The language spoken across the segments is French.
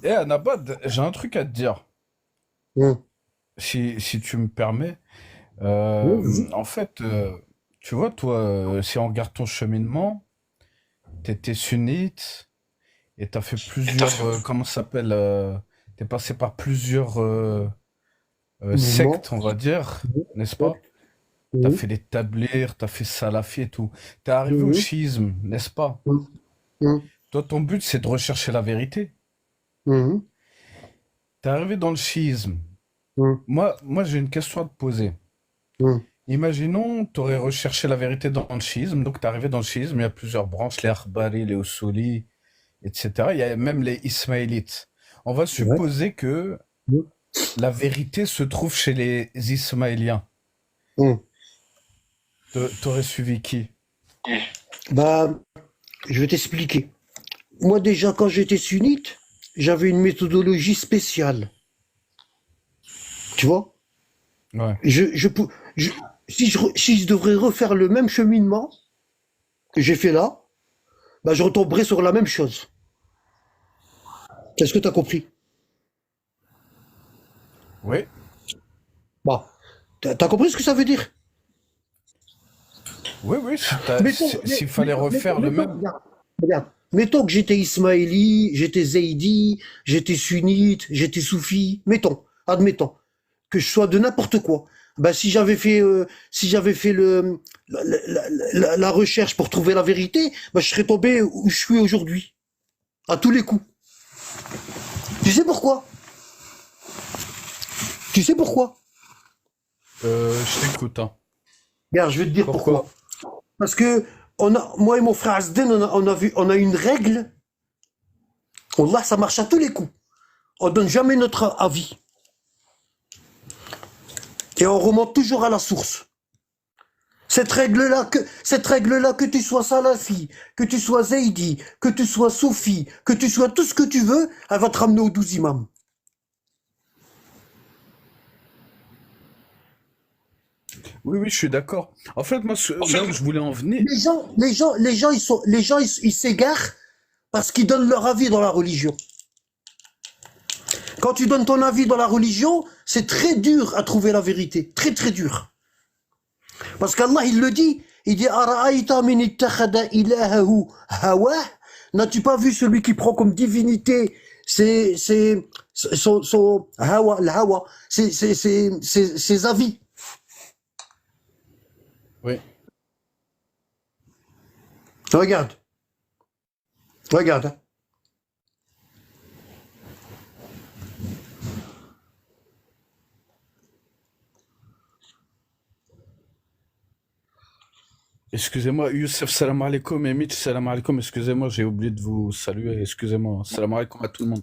Anabad, j'ai un truc à te dire, Hum. si tu me permets. Oui, vas-y. En fait, tu vois, toi, si on regarde ton cheminement, t'étais sunnite et t'as fait plusieurs, comment ça s'appelle, t'es passé par plusieurs Mouvement. sectes, on va dire, Mhm. n'est-ce pas? Exact. T'as Mhm. fait les tablirs, t'as fait salafi et tout. T'es arrivé au Mhm. chiisme, n'est-ce pas? Mhm. Mhm. Toi, ton but, c'est de rechercher la vérité. Mhm. T'es arrivé dans le chiisme. Mhm. Moi, j'ai une question à te poser. Mhm. Imaginons, tu aurais recherché la vérité dans le schisme, donc tu es arrivé dans le schisme, il y a plusieurs branches, les Akhbari, les Usuli, etc. Il y a même les Ismaélites. On va Ouais. supposer que Mhm. la vérité se trouve chez les Ismaéliens. Mhm. T'aurais suivi qui? Bah, je vais t'expliquer. Moi, déjà, quand j'étais sunnite, j'avais une méthodologie spéciale. Tu vois? Ouais. Je, pou- je- si je devrais refaire le même cheminement que j'ai fait là, bah, je retomberais sur la même chose. Est-ce que tu as compris? Oui. Bah, t'as compris ce que ça veut dire? Oui, oui, Mettons, s'il fallait refaire le même. regarde, regarde. Mettons que j'étais Ismaéli, j'étais Zaydi, j'étais sunnite, j'étais soufi. Mettons, admettons que je sois de n'importe quoi. Bah, si j'avais fait la recherche pour trouver la vérité, bah, je serais tombé où je suis aujourd'hui, à tous les coups. Tu sais pourquoi? Tu sais pourquoi? Je t'écoute, hein. Regarde, je vais te dire Pourquoi? pourquoi. Parce que moi et mon frère Asden, on a une règle. Là, ça marche à tous les coups. On donne jamais notre avis. Et on remonte toujours à la source. Cette règle-là, que tu sois salafi, que tu sois zaidi, que tu sois soufi, que tu sois tout ce que tu veux, elle va te ramener aux 12 imams. Oui, oui, je suis d'accord. En fait, moi, là où je voulais en venir. Les gens, ils s'égarent parce qu'ils donnent leur avis dans la religion. Quand tu donnes ton avis dans la religion, c'est très dur à trouver la vérité. Très, très dur. Parce qu'Allah, il le dit. Il dit, Ara'aïta min ittakhada ilahahu hawah. N'as-tu pas vu celui qui prend comme divinité son hawa, le hawa, ses avis. Oui. Regarde, regarde, hein. Excusez-moi, Youssef, salam alaikum, et Mitch, salam alaikum, excusez-moi, j'ai oublié de vous saluer, excusez-moi. Salam alaikum à tout le monde.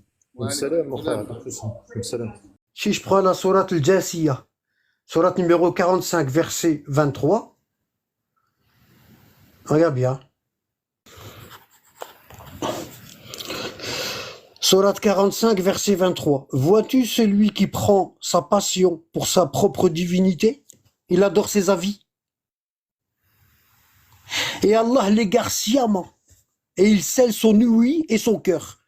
Salam, mon frère, pas de souci. Salam. Si je prends la sourate al-Jasiya, sourate numéro 45, verset 23, regarde bien. Sourate 45, verset 23. Vois-tu celui qui prend sa passion pour sa propre divinité? Il adore ses avis. Et Allah l'égare sciemment. Et il scelle son ouïe et son cœur.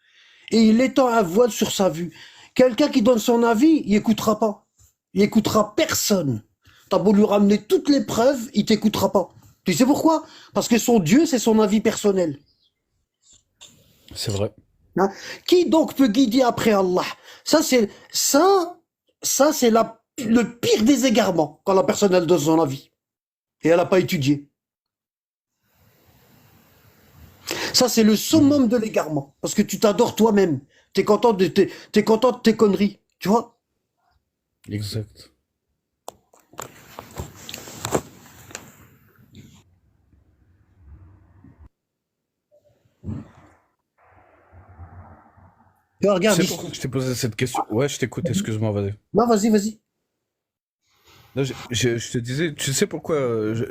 Et il étend un voile sur sa vue. Quelqu'un qui donne son avis, il écoutera pas. Il écoutera personne. T'as beau lui ramener toutes les preuves, il t'écoutera pas. Tu sais pourquoi? Parce que son Dieu, c'est son avis personnel. C'est vrai. Hein. Qui donc peut guider après Allah? Ça, c'est le pire des égarements quand la personne elle donne son avis et elle n'a pas étudié. Ça, c'est le Mhm. summum de l'égarement parce que tu t'adores toi-même. T'es content de tes conneries, tu vois? Exact. Tu vois, Tu regarde sais ici. pourquoi je t'ai posé cette question? Ouais, je t'écoute, excuse-moi, vas-y. Non, vas-y, vas-y. Là, je te disais, tu sais pourquoi,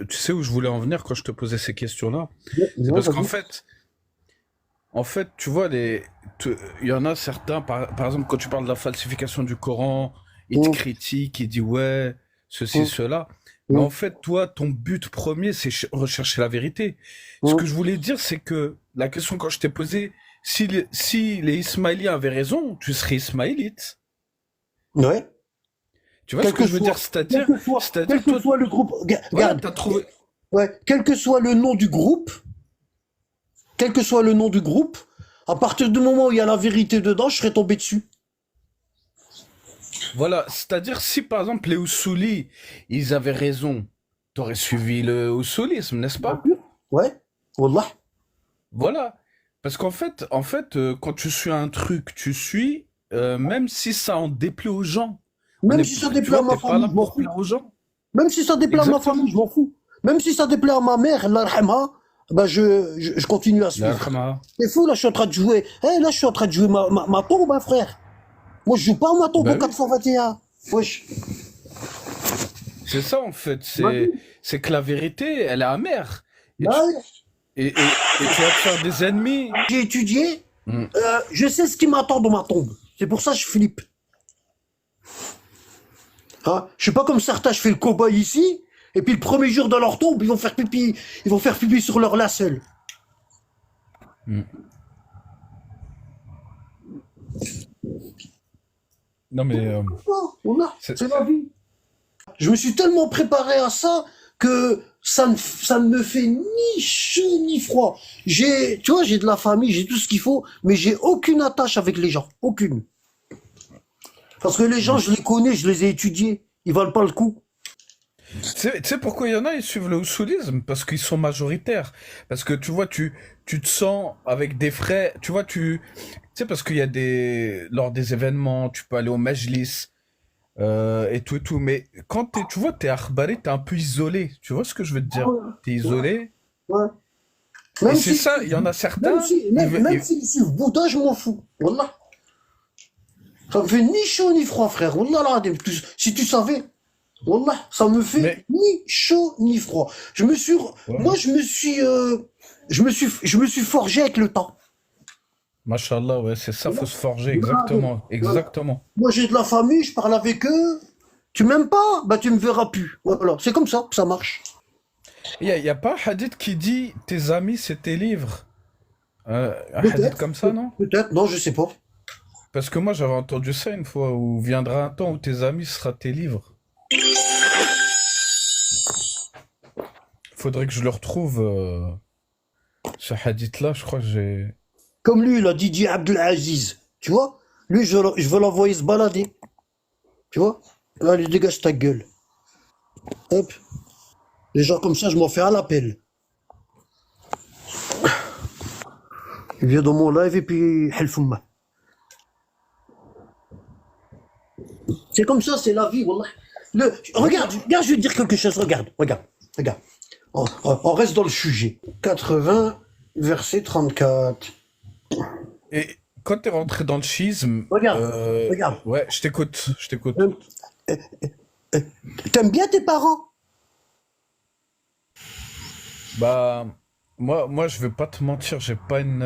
tu sais où je voulais en venir quand je te posais ces questions-là? C'est Non, parce qu'en vas-y. fait, tu vois, il y en a certains, par exemple, quand tu parles de la falsification du Coran, ils te Hum, critiquent, ils disent ouais, ceci, hum, cela. Mais en hum, fait, toi, ton but premier, c'est rechercher la vérité. Ce que hum, je voulais dire, c'est que la question quand je t'ai posée, si les Ismaéliens avaient raison, tu serais ismaélite. Ouais. Tu vois ce Quel que que je veux soit, dire? quel que soit, quel C'est-à-dire, que toi, soit le groupe, voilà, regarde, t'as trouvé. ouais, quel que soit le nom du groupe, quel que soit le nom du groupe, à partir du moment où il y a la vérité dedans, je serais tombé dessus. Voilà, c'est-à-dire, si par exemple les Oussoulis, ils avaient raison, t'aurais suivi le Oussoulisme, n'est-ce Bien pas? sûr. Ouais. Wallah. Voilà. Parce qu'en fait, quand tu suis un truc, tu suis, même si ça en déplaît aux gens. Même si ça Tu déplaît vois, à ma t'es pas famille, là je m'en pour fous. plaire aux gens. Même si ça déplaît à ma famille, je Exactement. m'en fous. Même si ça déplaît à ma mère, Allah yarhamha, bah je continue à La suivre. Khama. C'est fou, là, je suis en train de jouer. Eh, là, je suis en train de jouer ma tombe, hein, frère. Moi, je joue pas ma tombe au Ben oui. 421. Wesh. C'est ça, en fait. Imagine. C'est que la vérité, elle est amère. Et tu, Là, et tu vas te faire des ennemis. j'ai étudié, Hmm. je sais ce qui m'attend dans ma tombe. C'est pour ça que je flippe. Hein, je suis pas comme certains, je fais le cobaye ici, et puis le premier jour de leur tombe, ils vont faire pipi sur leur lacelle. Hmm. Non, mais Oh, voilà, c'est c'est la vie. Je me suis tellement préparé à ça que ça ne me fait ni chaud ni froid. Tu vois, j'ai de la famille, j'ai tout ce qu'il faut, mais j'ai aucune attache avec les gens. Aucune. Parce que les gens, je les connais, je les ai étudiés. Ils valent pas le coup. Tu sais pourquoi il y en a, ils suivent le houssolisme? Parce qu'ils sont majoritaires. Parce que tu vois, tu te sens avec des frais. Tu sais, parce qu'il y a lors des événements, tu peux aller au Majlis, et tout et tout. Mais quand tu vois, t'es Akhbari, t'es un peu isolé. Tu vois ce que je veux te dire? Ouais, T'es ouais, isolé. ouais. Et Même c'est si, ça, il y en a certains, même s'ils suivent Bouddha, je m'en fous. Wallah. Ça me fait ni chaud ni froid, frère. Wallah, là, si tu savais. Wallah, ça me fait mais, ni chaud ni froid. ouais. Moi, je me suis forgé avec le temps. Machallah, ouais, c'est ça, faut Wallah. se forger, Wallah, exactement, voilà. exactement. Moi, j'ai de la famille, je parle avec eux. Tu m'aimes pas? Bah, tu me verras plus. Voilà. C'est comme ça que ça marche. Y a pas un hadith qui dit tes amis, c'est tes livres? Un hadith Peut-être. comme ça, non? Peut-être. Non, je sais pas. Parce que moi, j'avais entendu ça une fois, où viendra un temps où tes amis sera tes livres. Faudrait que je le retrouve, ce hadith-là, je crois que j'ai... Comme lui, il a Didier Abdelaziz. Tu vois? Lui, je veux l'envoyer se balader. Tu vois? Allez, dégage ta gueule. Hop. Les gens comme ça, je m'en fais à l'appel. Il vient dans mon live et puis Helfouma. C'est comme ça, c'est la vie, wallah. Regarde, je vais te dire quelque chose. Regarde. On reste dans le sujet. 80, verset 34. Et quand t'es rentré dans le schisme, Regarde. ouais, je t'écoute, je t'écoute. Euh, T'aimes bien tes parents? Bah, moi, je vais pas te mentir, j'ai pas une,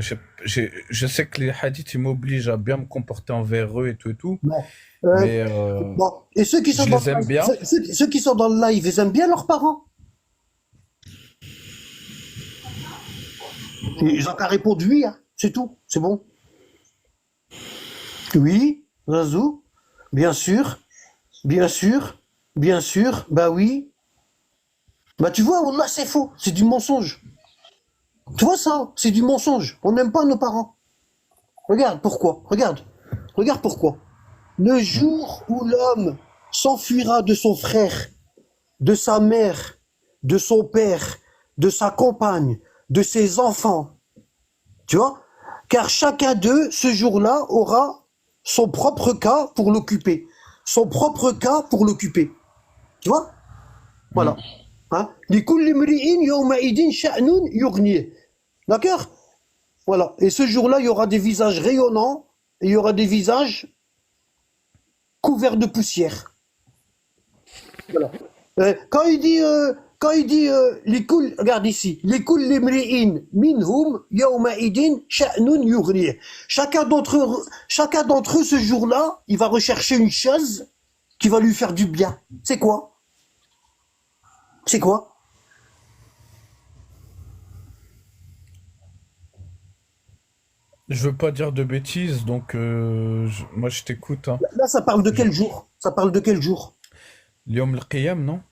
je sais que les hadiths, ils m'obligent à bien me comporter envers eux et tout, Non. Euh, mais bon. Et ceux qui sont je dans les le aime live, bien. ceux qui sont dans le live, ils aiment bien leurs parents? Ils ont qu'à répondre oui, hein. C'est tout. C'est bon. Oui, Razou. Bien sûr. Bien sûr. Bien sûr. Bah oui. Bah tu vois, Wallah, c'est faux. C'est du mensonge. Tu vois ça? C'est du mensonge. On n'aime pas nos parents. Regarde pourquoi. Regarde pourquoi. Le jour où l'homme s'enfuira de son frère, de sa mère, de son père, de sa compagne, de ses enfants, tu vois, car chacun d'eux, ce jour-là, aura son propre cas pour l'occuper. Son propre cas pour l'occuper. Tu vois? Hmm. Voilà. Hein? لكل امرئ يومئذ شأن يغنيه. D'accord? Voilà. Et ce jour-là, il y aura des visages rayonnants et il y aura des visages couverts de poussière. Voilà. Regarde ici, لكل امرئ منهم يومئذ شأن يغنيه. Chacun d'entre eux ce jour-là, il va rechercher une chose qui va lui faire du bien. C'est quoi? C'est quoi? Je veux pas dire de bêtises, donc moi je t'écoute. Hein. Là, ça parle de Je... quel jour? Ça parle de quel jour? L'Yom al-Qiyam, non?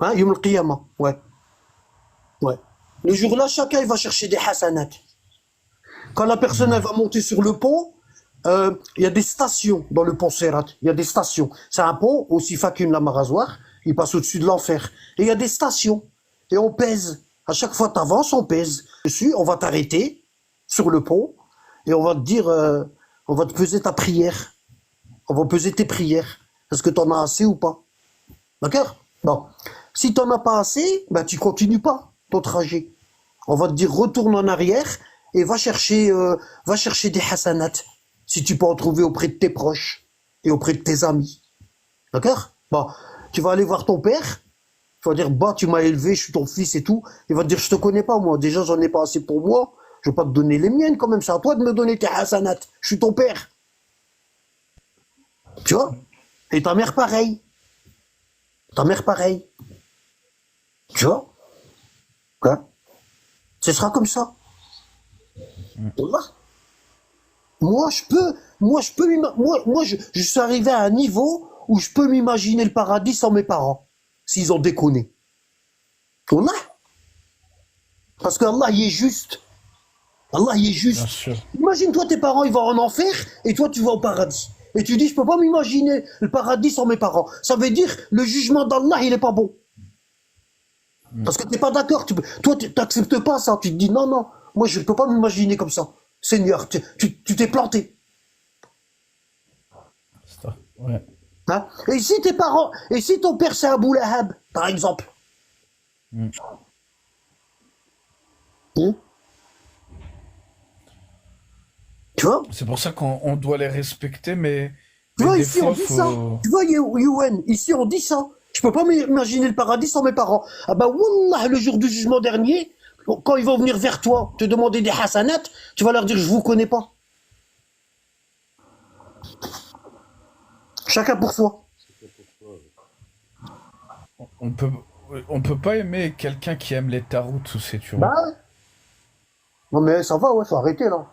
Hein, Yom al-Qiyamah. Ouais, ouais. Le jour-là, chacun il va chercher des hasanats. Quand la personne elle Hmm. va monter sur le pont, il y a des stations dans le pont Serrat. Il y a des stations. C'est un pont aussi fa qu'une lame à rasoir. Il passe au-dessus de l'enfer. Et il y a des stations. Et on pèse. À chaque fois que tu avances, on pèse. Dessus, on va t'arrêter sur le pont et on va te dire, on va te peser ta prière. On va peser tes prières. Est-ce que tu en as assez ou pas? D'accord? Bon. Si tu n'en as pas assez, ben tu continues pas ton trajet. On va te dire retourne en arrière et va chercher des hasanats. Si tu peux en trouver auprès de tes proches et auprès de tes amis. D'accord? Bon, tu vas aller voir ton père. Tu vas dire bah tu m'as élevé, je suis ton fils et tout. Il va te dire je te connais pas moi. Déjà j'en ai pas assez pour moi. Je vais pas te donner les miennes quand même. C'est à toi de me donner tes hasanats. Je suis ton père. Tu vois? Et ta mère pareil. Ta mère pareil. Tu vois? Hein? Ce sera comme ça. Wallah. Je suis arrivé à un niveau où je peux m'imaginer le paradis sans mes parents, s'ils ont déconné. Wallah. Parce qu'Allah, il est juste. Allah, il est Bien juste. sûr. Imagine-toi, tes parents, ils vont en enfer, et toi, tu vas au paradis. Et tu dis, je peux pas m'imaginer le paradis sans mes parents. Ça veut dire, le jugement d'Allah, il est pas bon. Hmm. Parce que t'es pas d'accord. Toi, tu t'acceptes pas ça. Tu te dis, non, non, moi, je peux pas m'imaginer comme ça. Seigneur, tu t'es planté. C'est ça. Ouais. Hein? Et si tes parents, et si ton père c'est Abu Lahab, par exemple, Hmm. hein? Tu vois? C'est pour ça qu'on doit les respecter, Tu mais vois, des ici on fois, dit ça. faut... Tu vois, Youen, ici on dit ça. Je peux pas m'imaginer le paradis sans mes parents. Ah bah, Wallah, le jour du jugement dernier, quand ils vont venir vers toi, te demander des hasanats, tu vas leur dire, je vous connais pas. Chacun pour soi. On peut, on peut pas aimer quelqu'un qui aime les tarots, tout ça, tu Bah, vois. ouais. Non mais ça va, ouais, faut arrêter là.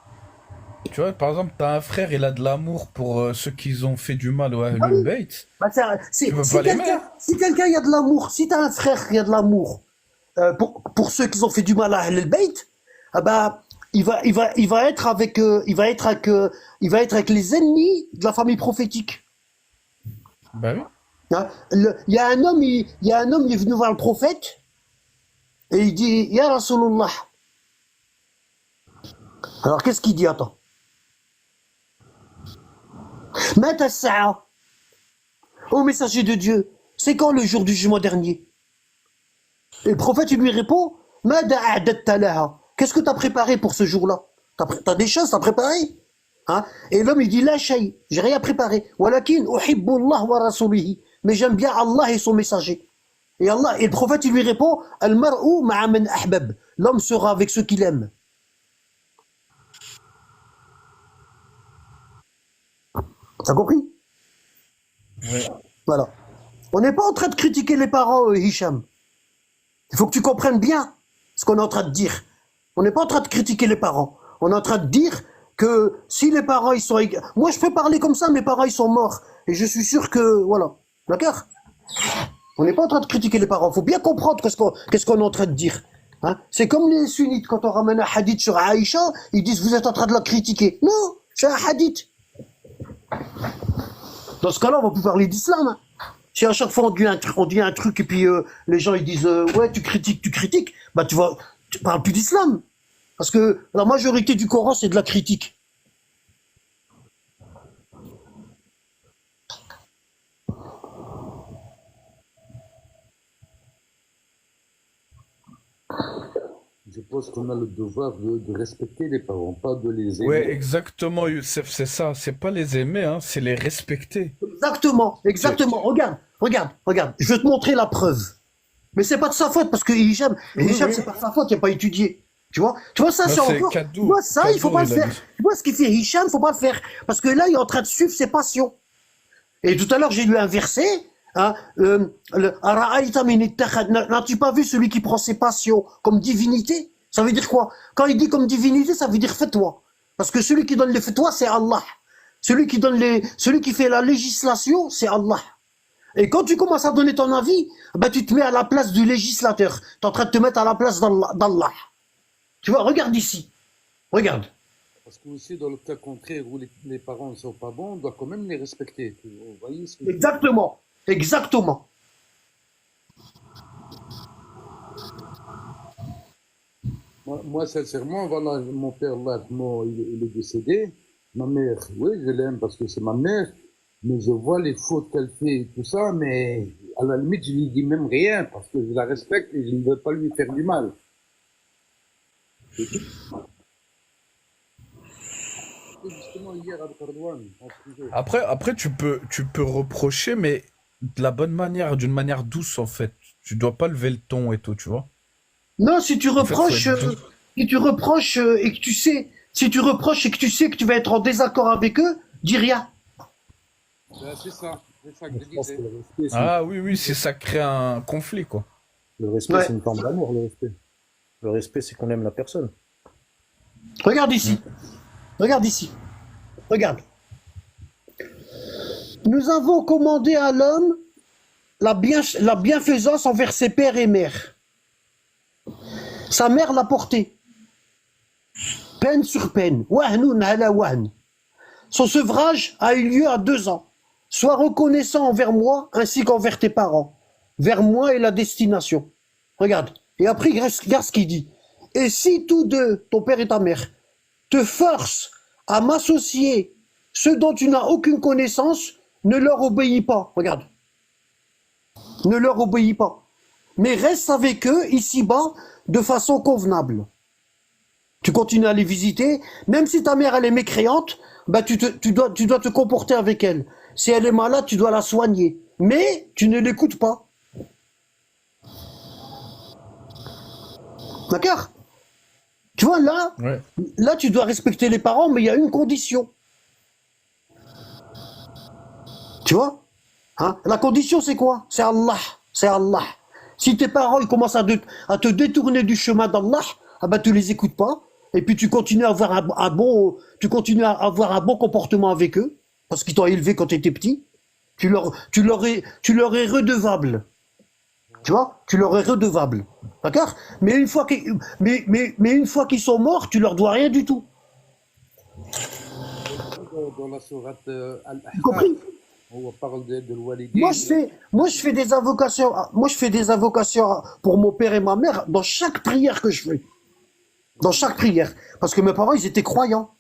Tu vois, par exemple, t'as un frère, il a de l'amour pour ceux qui ont fait du mal au Bah Ahlul oui. Bayt. Bah, Tu peux pas l'aimer. si quelqu'un y a de l'amour, si t'as un frère qui a de l'amour pour ceux qui ont fait du mal à Ahl al-Bayt, ah bah, il va être avec, il va être avec les ennemis de la famille prophétique. Bah oui. Hein. Il y a un homme, il y a un homme, il est venu voir le prophète et il dit, Ya Rasulullah. Alors qu'est-ce qu'il dit? Attends. Mata as-sa'a. Ô messager de Dieu, c'est quand le jour du jugement dernier? Et le prophète, il lui répond, Mada a'datta laha. Qu'est-ce que tu as préparé pour ce jour-là? T'as des choses, t'as préparé? Hein? Et l'homme, il dit, la shay, j'ai rien préparé. Walakin uhibbu Allah wa rasulihi. Mais j'aime bien Allah et son messager. Et le prophète, il lui répond, Al mar'u ma'a man ahbab. L'homme sera avec ceux qu'il aime. T'as compris? Ouais. Voilà. On n'est pas en train de critiquer les parents, Hicham. Il faut que tu comprennes bien ce qu'on est en train de dire. On n'est pas en train de critiquer les parents. On est en train de dire que si les parents, ils sont... Moi, je peux parler comme ça, mes parents, ils sont morts. Et je suis sûr que... Voilà. D'accord? On n'est pas en train de critiquer les parents. Il faut bien comprendre qu'est-ce qu'on est en train de dire. Hein? C'est comme les sunnites, quand on ramène un hadith sur Aïcha, ils disent, vous êtes en train de la critiquer. Non, c'est un hadith. Dans ce cas-là, on va plus parler d'islam. Hein. Si à chaque fois on dit un truc et puis les gens ils disent ouais tu critiques, bah tu parles plus d'islam. Parce que la majorité du Coran c'est de la critique. Je pense qu'on a le devoir de respecter les parents, pas de les Ouais, aimer. exactement, Youssef, c'est ça. C'est pas les aimer, hein, c'est les respecter. Exactement, Tu- exactement. tu- Regarde. Je vais te montrer la preuve. Mais c'est pas de sa faute parce que Hicham, Oui, c'est oui. pas de sa faute, il a pas étudié. Tu vois ça Non, c'est c'est encore. Tu Kaddour. vois ça, il faut Kaddour, pas le il a faire. dit. Tu vois ce qu'il fait Hicham, faut pas le faire parce que là il est en train de suivre ses passions. Et tout à l'heure, j'ai lu un verset. Hein, Ara'ayta min ittakhad. N'as-tu pas vu celui qui prend ses passions comme divinité? Ça veut dire quoi? Quand il dit comme divinité, ça veut dire fais-toi. Parce que celui qui donne les fatwas, c'est Allah. Celui qui fait la législation, c'est Allah. Et quand tu commences à donner ton avis, ben tu te mets à la place du législateur. Tu es en train de te mettre à la place d'Allah. Tu vois, regarde ici. Regarde. Parce que aussi, dans le cas contraire où les parents ne sont pas bons, on doit quand même les respecter. Vous voyez ce que je veux dire? Exactement. Exactement. Moi, sincèrement, voilà, mon père, là, il est décédé. Ma mère, oui, je l'aime parce que c'est ma mère, mais je vois les fautes qu'elle fait et tout ça, mais à la limite, je lui dis même rien parce que je la respecte et je ne veux pas lui faire du mal. C'est tout. Et justement, hier, avec Ardouane, on se disait, Après, tu peux reprocher, mais de la bonne manière, d'une manière douce, en fait. Tu dois pas lever le ton et tout, tu vois. Non, En fait, faut être doux. si tu reproches et que tu sais, si tu reproches et que tu sais que tu vas être en désaccord avec eux, dis rien. ben, c'est ça que je Je pense disais. que le respect, Ah oui, oui, si ça crée un conflit, quoi. Ouais. c'est une forme d'amour, le respect. Le respect, c'est qu'on aime la personne. Regarde ici. Regarde ici. Regarde. Nous avons commandé à l'homme la bienfaisance envers ses pères et mères. Sa mère l'a porté. Peine sur peine. Wahnoun ala wahn. Son sevrage a eu lieu à 2 ans. Sois reconnaissant envers moi ainsi qu'envers tes parents. Vers moi et la destination. Regarde. Et après, regarde ce qu'il dit. Et si tous deux, ton père et ta mère, te forcent à m'associer ceux dont tu n'as aucune connaissance, ne leur obéis pas. Regarde. Ne leur obéis pas. Mais reste avec eux ici-bas de façon convenable. Tu continues à les visiter, même si ta mère elle est mécréante, bah tu dois te comporter avec elle. Si elle est malade, tu dois la soigner. Mais tu ne l'écoutes pas. D'accord? Tu vois, Ouais. là, tu dois respecter les parents, mais il y a une condition. Tu vois? Hein? La condition, c'est quoi? C'est Allah. C'est Allah. Si tes parents ils commencent à te détourner du chemin d'Allah, ah ben, tu les écoutes pas. Et puis tu continues à avoir tu continues à avoir un bon comportement avec eux, parce qu'ils t'ont élevé quand tu étais petit. Tu leur es redevable. Tu vois? Tu leur es redevable. D'accord? Mais une fois qu'ils sont morts, tu leur dois rien du tout. Dans la sourate Tu Al-Ahqaf, compris? où on parle de Moi, l'Walidin, je fais des invocations. Moi, je fais des invocations pour mon père et ma mère dans chaque prière que je fais. Dans chaque prière. Parce que mes parents, ils étaient croyants.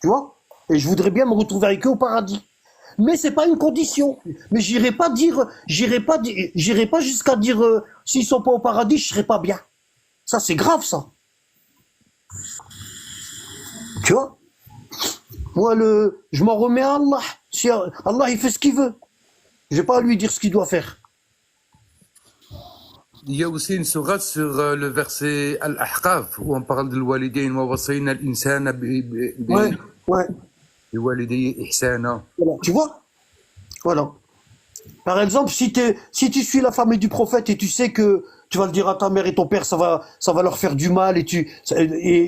Tu vois? Et je voudrais bien me retrouver avec eux au paradis. Mais c'est pas une condition. Mais j'irai pas jusqu'à dire, s'ils sont pas au paradis, je serai pas bien. Ça, c'est grave, ça. Tu vois? Moi, je m'en remets à Allah. Si Allah, il fait ce qu'il veut. J'ai pas à lui dire ce qu'il doit faire. il y a aussi une sourate sur le verset Al-Ahqaf où on parle de l'Walidin wa wasayna al-insana Ouais, ouais. biwalidayhi ihsana. Voilà. Tu vois? Voilà. Par exemple, si tu suis la famille du prophète et tu sais que tu vas le dire à ta mère et ton père, ça va leur faire du mal et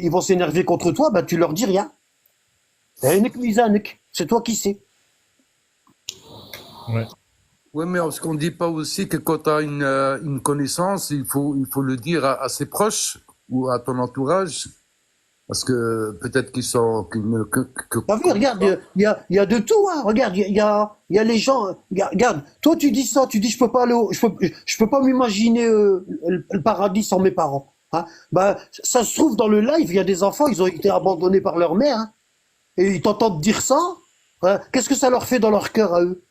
ils vont s'énerver contre toi, ben tu leur dis rien. C'est toi qui sais. Ouais. Oui, mais est-ce qu'on ne dit pas aussi que quand tu as une connaissance, il faut le dire à ses proches ou à ton entourage? Parce que peut-être qu'ils sont... T'as vu, regarde, il y a de tout, hein. Regarde, il y a les gens. Regarde, toi tu dis ça, tu dis je peux pas aller je peux pas m'imaginer le paradis sans mes parents. Hein. Bah, ça se trouve dans le live, il y a des enfants, ils ont été abandonnés par leur mère, hein. Et ils t'entendent dire ça. Hein. Qu'est-ce que ça leur fait dans leur cœur à eux?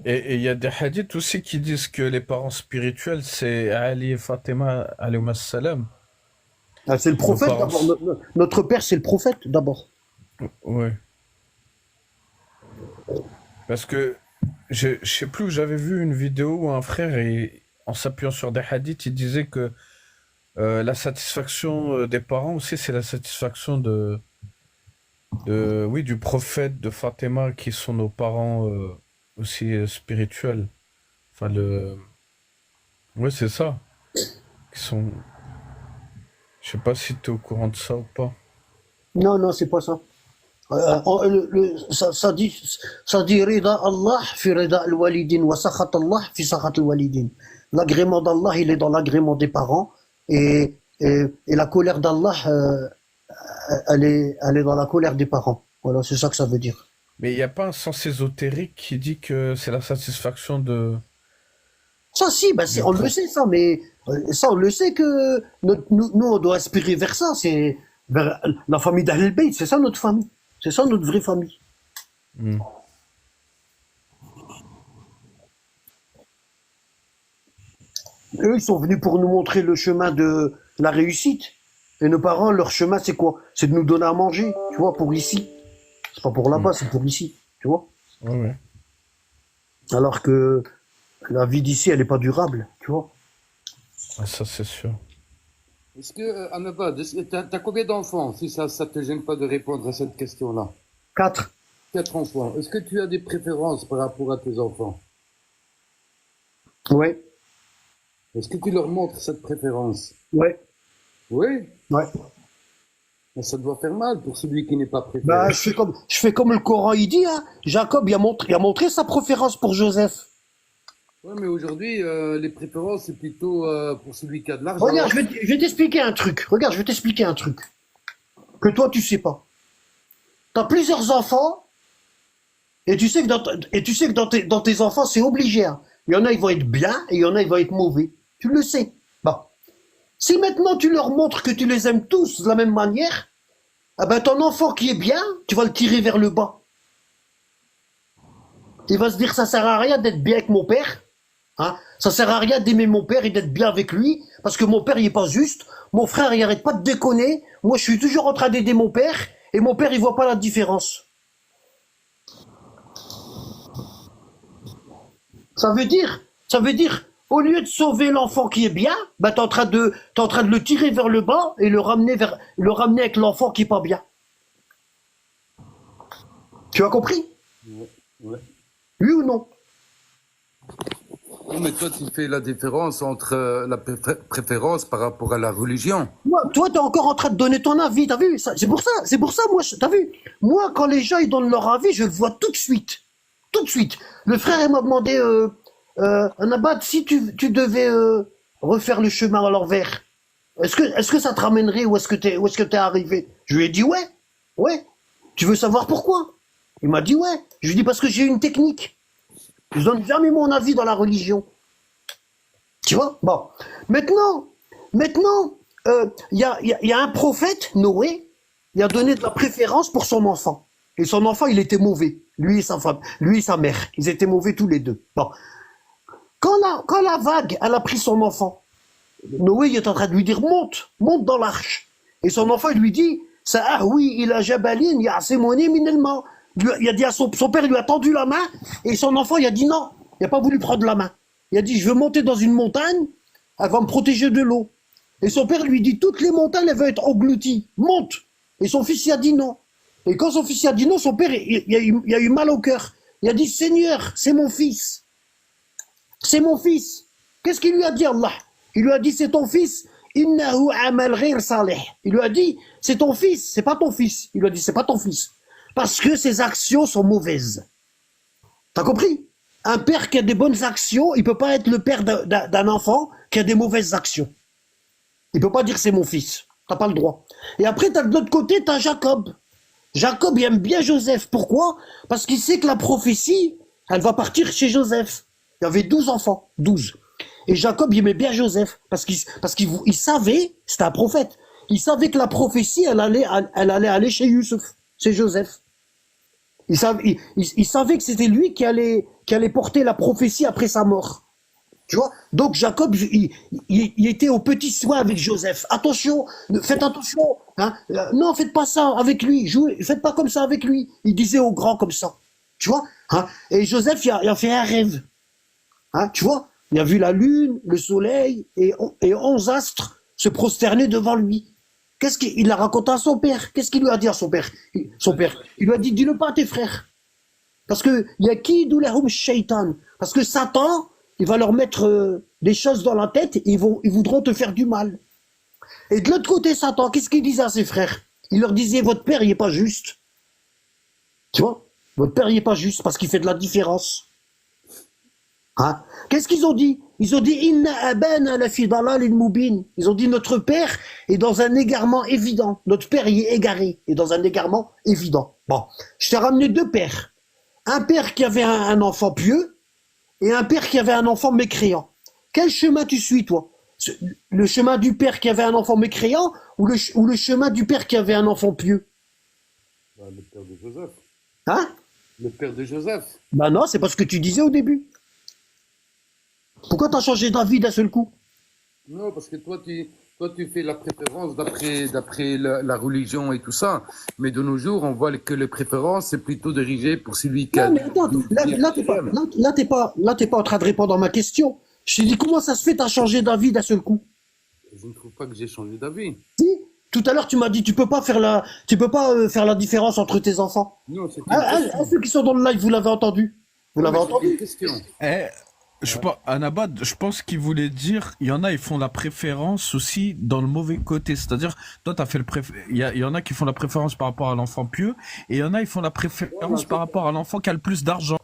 Et il y a des hadiths aussi qui disent que les parents spirituels, c'est Ali et Fatima, alayhi salam. Ah, c'est le Nos prophète parents. d'abord. Notre père, c'est le prophète d'abord. Ouais. Parce que je sais plus où j'avais vu une vidéo où un frère, en s'appuyant sur des hadiths, il disait que la satisfaction des parents aussi, c'est la satisfaction oui, du prophète, de Fatima, qui sont nos parents aussi spirituels. Enfin, ouais, c'est ça. qui sont... Je sais pas si tu es au courant de ça ou pas. Non, non, c'est pas ça. Ça dit Rida Allah fi Rida al-Walidin wa Sakhat Allah fi Sakhat al-Walidin. L'agrément d'Allah, il est dans l'agrément des parents et la colère d'Allah, elle est dans la colère des parents. Voilà, c'est ça que ça veut dire. Mais il n'y a pas un sens ésotérique qui dit que c'est la satisfaction de... Ça, si, ben, du on le pro... sait, ça, mais ça, on le sait que nous, on doit aspirer vers ça. C'est vers la famille d'Ahl al-Bayt, c'est ça notre famille. C'est ça notre vraie famille. Hmm. Eux, ils sont venus pour nous montrer le chemin de la réussite. Et nos parents, leur chemin, c'est quoi? C'est de nous donner à manger, tu vois, pour ici. C'est pas pour Hmm. là-bas, c'est pour ici, tu vois. Ouais, ouais. Alors que la vie d'ici, elle est pas durable, tu vois. Ah, ça, c'est sûr. Est-ce que, Anabad, t'as combien d'enfants, si ça te gêne pas de répondre à cette question-là? 4. 4 enfants. Est-ce que tu as des préférences par rapport à tes enfants? Ouais, Est-ce que tu leur montres cette préférence? ouais, Oui? ouais. Mais ça doit faire mal pour celui qui n'est pas Bah, préféré. je fais comme le Coran, il dit, hein. Jacob, il a montré sa préférence pour Joseph. Oui, mais aujourd'hui, les préférences, c'est plutôt pour celui qui a de l'argent. Regarde, je vais t'expliquer un truc. Regarde, je vais t'expliquer un truc. Que toi, tu sais pas. T'as plusieurs enfants, et tu sais que dans tes enfants, c'est obligé, hein. Il y en a, ils vont être bien, et il y en a, ils vont être mauvais. Tu le sais. Bon. Si maintenant tu leur montres que tu les aimes tous de la même manière, ah ben ton enfant qui est bien, tu vas le tirer vers le bas. Il va se dire, ça sert à rien d'être bien avec mon père. Hein, ça sert à rien d'aimer mon père et d'être bien avec lui, parce que mon père il est pas juste, mon frère il arrête pas de déconner, moi je suis toujours en train d'aider mon père, et mon père il voit pas la différence. Ça veut dire, au lieu de sauver l'enfant qui est bien, bah t'es en train de le tirer vers le bas et le ramener avec l'enfant qui est pas bien. Tu as compris? Ouais, ouais. Oui ou non? Non, mais toi, tu fais la différence entre la préférence par rapport à la religion. Toi, t'es encore en train de donner ton avis, t'as vu? C'est pour ça, moi, t'as vu? Moi, quand les gens, ils donnent leur avis, je le vois tout de suite. Tout de suite. Le frère, il m'a demandé, Anabad, si tu devais, refaire le chemin à l'envers, est-ce que ça te ramènerait où est-ce que t'es arrivé? Je lui ai dit ouais. Ouais. Tu veux savoir pourquoi? Il m'a dit ouais. Je lui ai dit parce que j'ai une technique. Je donne jamais mon avis dans la religion. Tu vois? Bon. Maintenant, il y a un prophète, Noé, il a donné de la préférence pour son enfant. Et son enfant, il était mauvais. Lui et sa femme, lui et sa mère. Ils étaient mauvais tous les deux. Bon. Quand la vague, elle a pris son enfant, Noé, il est en train de lui dire, monte dans l'arche. Et son enfant, il lui dit, ça, ah oui, il a jabalin, il a asimoni minellement. Il a dit à son père, il lui a tendu la main, et son enfant, il a dit non. Il n'a pas voulu prendre la main. Il a dit, je veux monter dans une montagne, elle va me protéger de l'eau. Et son père lui dit, toutes les montagnes, elles vont être englouties. Monte. Et son fils, il a dit non. Et quand son fils il a dit non, son père, il a eu mal au cœur. Il a dit, Seigneur, c'est mon fils. C'est mon fils. Qu'est-ce qu'il lui a dit, Allah? Il lui a dit, c'est ton fils. Innahu amal ghayr salih. Il lui a dit, c'est ton fils, c'est pas ton fils. Il lui a dit, c'est pas ton fils. Parce que ses actions sont mauvaises. T'as compris? Un père qui a des bonnes actions, il peut pas être le père d'un enfant qui a des mauvaises actions. Il peut pas dire c'est mon fils. T'as pas le droit. Et après, de l'autre côté, t'as Jacob. Jacob, il aime bien Joseph. Pourquoi? Parce qu'il sait que la prophétie, elle va partir chez Joseph. Il y avait 12 enfants. 12. Et Jacob, il aimait bien Joseph. Parce qu'il savait, c'était un prophète. Il savait que la prophétie, elle allait aller chez Youssef. C'est Joseph. Il savait que c'était lui qui allait porter la prophétie après sa mort. Tu vois? Donc Jacob, il était au petit soin avec Joseph. Attention, faites attention. Hein? Non, faites pas ça avec lui. Faites pas comme ça avec lui. Il disait aux grands comme ça. Tu vois? Hein? Et Joseph, il a fait un rêve. Hein? Tu vois? Il a vu la lune, le soleil et 11 astres se prosterner devant lui. Qu'est-ce qu'il a raconté à son père? Qu'est-ce qu'il lui a dit à son père? Il lui a dit, dis-le pas à tes frères. Parce que, il y a qui d'oulahum shaitan. Parce que Satan, il va leur mettre des choses dans la tête, ils voudront te faire du mal. Et de l'autre côté, Satan, qu'est-ce qu'il disait à ses frères? Il leur disait, votre père, il est pas juste. Tu vois? Votre père, il est pas juste parce qu'il fait de la différence. Hein? Qu'est-ce qu'ils ont dit? Ils ont dit, Inna abana la fi dalalin mubin. Ils ont dit, notre père est dans un égarement évident. Notre père, il est égaré, est dans un égarement évident. Bon. Je t'ai ramené deux pères. Un père qui avait un enfant pieux et un père qui avait un enfant mécréant. Quel chemin tu suis, toi? Le chemin du père qui avait un enfant mécréant ou le chemin du père qui avait un enfant pieux? Bah, le père de Joseph. Hein? Le père de Joseph. Ben non, c'est pas ce que tu disais au début. Pourquoi t'as changé d'avis d'un seul coup? Non, parce que toi, tu fais la préférence d'après la religion et tout ça. Mais de nos jours, on voit que les préférences, c'est plutôt dirigé pour celui qui a... Non, mais attends, là, t'es pas en train de répondre à ma question. Je t'ai dit, comment ça se fait, t'as changé d'avis d'un seul coup? Je ne trouve pas que j'ai changé d'avis. Si, tout à l'heure, tu m'as dit, tu peux pas faire la différence entre tes enfants. Non, c'est Ceux qui sont dans le live, vous l'avez entendu? Vous l'avez entendu? une question. Anabad, je pense qu'il voulait dire, il y en a, ils font la préférence aussi dans le mauvais côté. C'est-à-dire, toi, t'as fait il y en a qui font la préférence par rapport à l'enfant pieux, et il y en a, ils font la préférence par rapport à l'enfant qui a le plus d'argent.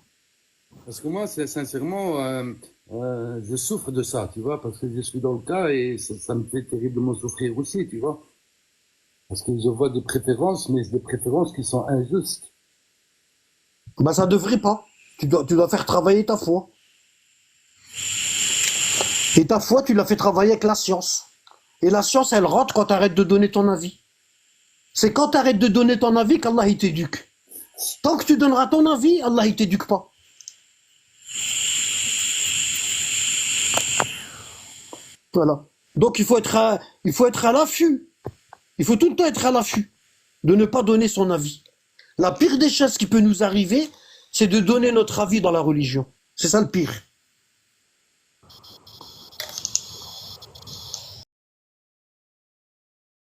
Parce que moi, sincèrement, je souffre de ça, tu vois, parce que je suis dans le cas et ça me fait terriblement souffrir aussi, tu vois. Parce que je vois des préférences, mais des préférences qui sont injustes. Bah, ça devrait pas. Tu dois faire travailler ta foi. Et ta foi, tu l'as fait travailler avec la science. Et la science, elle rentre quand tu arrêtes de donner ton avis. C'est quand tu arrêtes de donner ton avis qu'Allah, il t'éduque. Tant que tu donneras ton avis, Allah, il t'éduque pas. Voilà. Donc, il faut être à l'affût. Il faut tout le temps être à l'affût de ne pas donner son avis. La pire des choses qui peut nous arriver, c'est de donner notre avis dans la religion. C'est ça le pire.